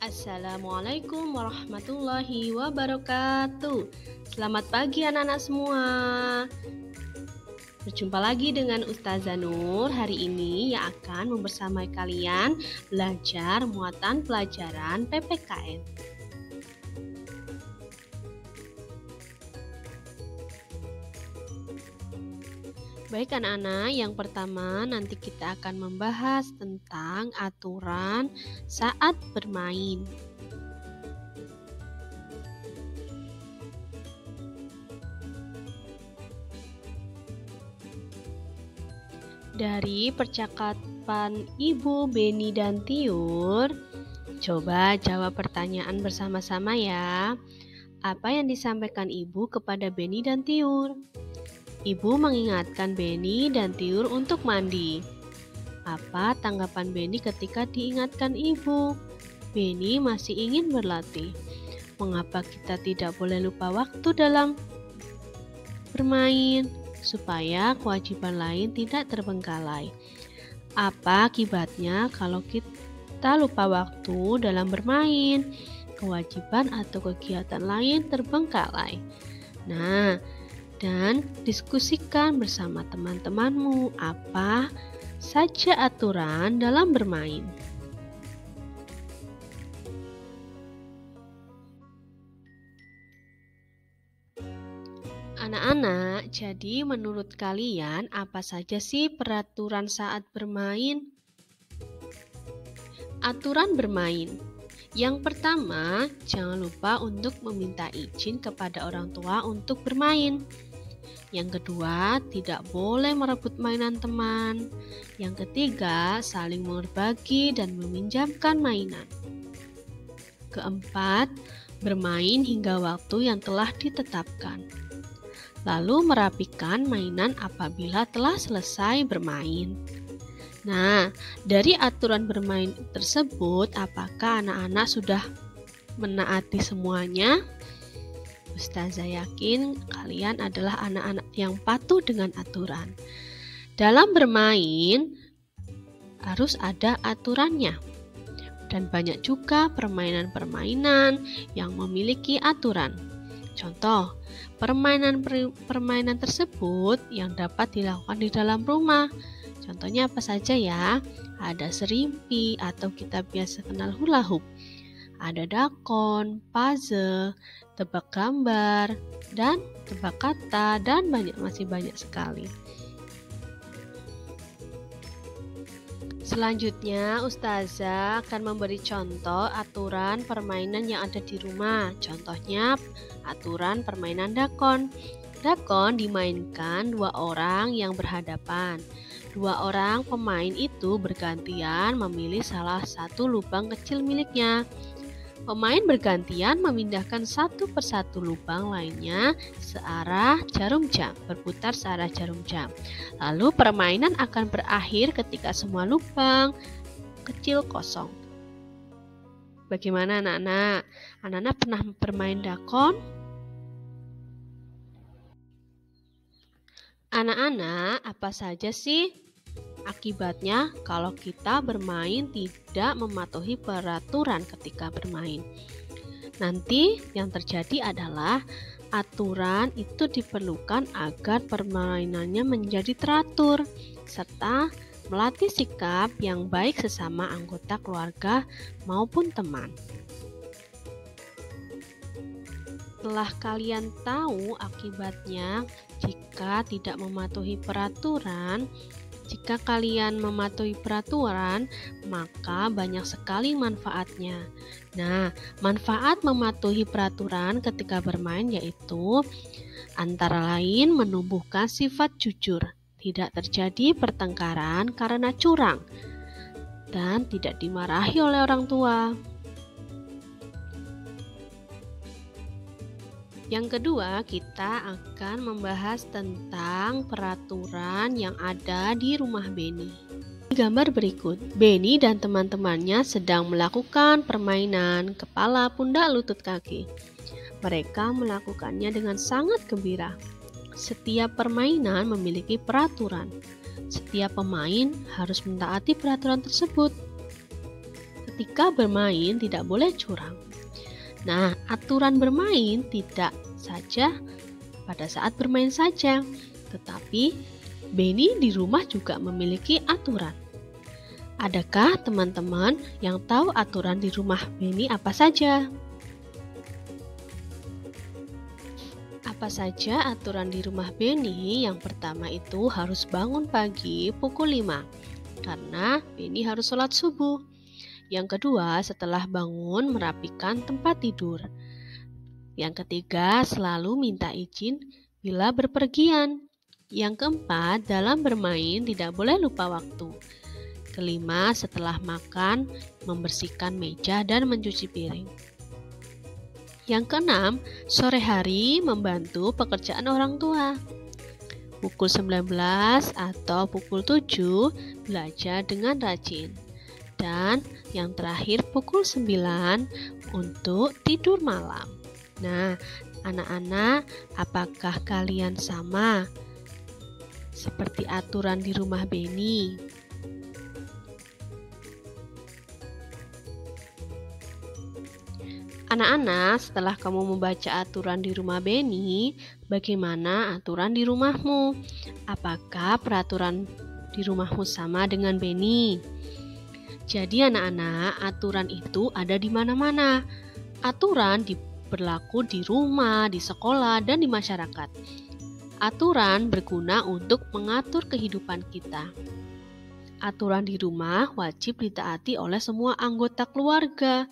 Assalamualaikum warahmatullahi wabarakatuh. Selamat pagi anak-anak semua. Berjumpa lagi dengan Ustazah Nur hari ini yang akan membersamai kalian belajar muatan pelajaran PPKN. Baik anak-anak, yang pertama nanti kita akan membahas tentang aturan saat bermain. Dari percakapan Ibu Beni dan Tiur, coba jawab pertanyaan bersama-sama ya. Apa yang disampaikan Ibu kepada Beni dan Tiur? Ibu mengingatkan Beni dan Tiur untuk mandi. Apa tanggapan Beni ketika diingatkan ibu? Beni masih ingin berlatih. Mengapa kita tidak boleh lupa waktu dalam bermain? Supaya kewajiban lain tidak terbengkalai. Apa akibatnya kalau kita lupa waktu dalam bermain? Kewajiban atau kegiatan lain terbengkalai. Nah, dan diskusikan bersama teman-temanmu apa saja aturan dalam bermain. Anak-anak, jadi menurut kalian apa saja sih peraturan saat bermain? Aturan bermain. Yang pertama, jangan lupa untuk meminta izin kepada orang tua untuk bermain. Yang kedua, tidak boleh merebut mainan teman. Yang ketiga, saling berbagi dan meminjamkan mainan. Keempat, bermain hingga waktu yang telah ditetapkan. Lalu merapikan mainan apabila telah selesai bermain. Nah, dari aturan bermain tersebut, apakah anak-anak sudah menaati semuanya? Ustazah yakin kalian adalah anak-anak yang patuh dengan aturan. Dalam bermain harus ada aturannya. Dan banyak juga permainan-permainan yang memiliki aturan. Contoh, permainan tersebut yang dapat dilakukan di dalam rumah. Contohnya apa saja ya? Ada serimpi atau kita biasa kenal hula hoop. Ada dakon, puzzle, tebak gambar, dan tebak kata, dan masih banyak sekali. Selanjutnya, Ustazah akan memberi contoh aturan permainan yang ada di rumah. Contohnya, aturan permainan dakon. Dakon dimainkan 2 orang yang berhadapan. 2 orang pemain itu bergantian memilih salah satu lubang kecil miliknya. Pemain bergantian memindahkan satu persatu lubang lainnya searah jarum jam, berputar searah jarum jam. Lalu permainan akan berakhir ketika semua lubang kecil kosong. Bagaimana anak-anak? Anak-anak pernah bermain dakon? Anak-anak, apa saja sih akibatnya kalau kita bermain tidak mematuhi peraturan ketika bermain? Nanti yang terjadi adalah aturan itu diperlukan agar permainannya menjadi teratur serta melatih sikap yang baik sesama anggota keluarga maupun teman. Setelah kalian tahu akibatnya jika tidak mematuhi peraturan, jika kalian mematuhi peraturan, maka banyak sekali manfaatnya. Nah, manfaat mematuhi peraturan ketika bermain yaitu antara lain menumbuhkan sifat jujur, tidak terjadi pertengkaran karena curang, dan tidak dimarahi oleh orang tua. Yang kedua, kita akan membahas tentang peraturan yang ada di rumah Beni. Di gambar berikut, Beni dan teman-temannya sedang melakukan permainan kepala, pundak, lutut, kaki. Mereka melakukannya dengan sangat gembira. Setiap permainan memiliki peraturan. Setiap pemain harus mentaati peraturan tersebut. ketika bermain tidak boleh curang. Nah, aturan bermain tidak saja pada saat bermain saja, tetapi Beni di rumah juga memiliki aturan. Adakah teman-teman yang tahu aturan di rumah Beni apa saja? Apa saja aturan di rumah Beni? Yang pertama itu harus bangun pagi pukul 5 karena Beni harus sholat subuh. Yang kedua, setelah bangun merapikan tempat tidur. Yang ketiga, selalu minta izin bila berpergian. Yang keempat, dalam bermain tidak boleh lupa waktu. Kelima, setelah makan membersihkan meja dan mencuci piring. Yang keenam, sore hari membantu pekerjaan orang tua. Pukul 19 atau pukul 7 belajar dengan rajin. Dan yang terakhir pukul 9 untuk tidur malam. Nah, anak-anak, apakah kalian sama seperti aturan di rumah Beni? Anak-anak, setelah kamu membaca aturan di rumah Beni, bagaimana aturan di rumahmu? Apakah peraturan di rumahmu sama dengan Beni? Jadi anak-anak, aturan itu ada di mana-mana. Aturan berlaku di rumah, di sekolah, dan di masyarakat. Aturan berguna untuk mengatur kehidupan kita. Aturan di rumah wajib ditaati oleh semua anggota keluarga.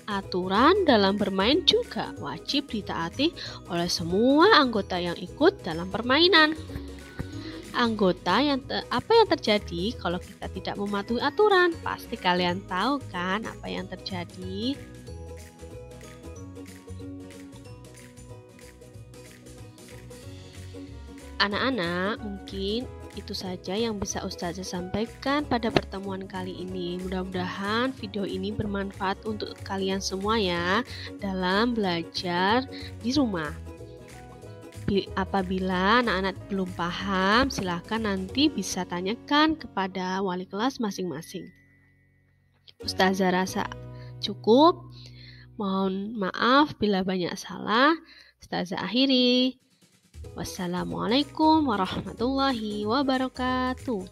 Aturan dalam bermain juga wajib ditaati oleh semua anggota yang ikut dalam permainan. Apa yang terjadi kalau kita tidak mematuhi aturan? Pasti kalian tahu kan apa yang terjadi? Anak-anak, mungkin itu saja yang bisa Ustazah sampaikan pada pertemuan kali ini. Mudah-mudahan video ini bermanfaat untuk kalian semua ya dalam belajar di rumah. Apabila anak-anak belum paham, silahkan nanti bisa tanyakan kepada wali kelas masing-masing. Ustazah rasa cukup. Mohon maaf bila banyak salah. Ustazah akhiri. Wassalamualaikum warahmatullahi wabarakatuh.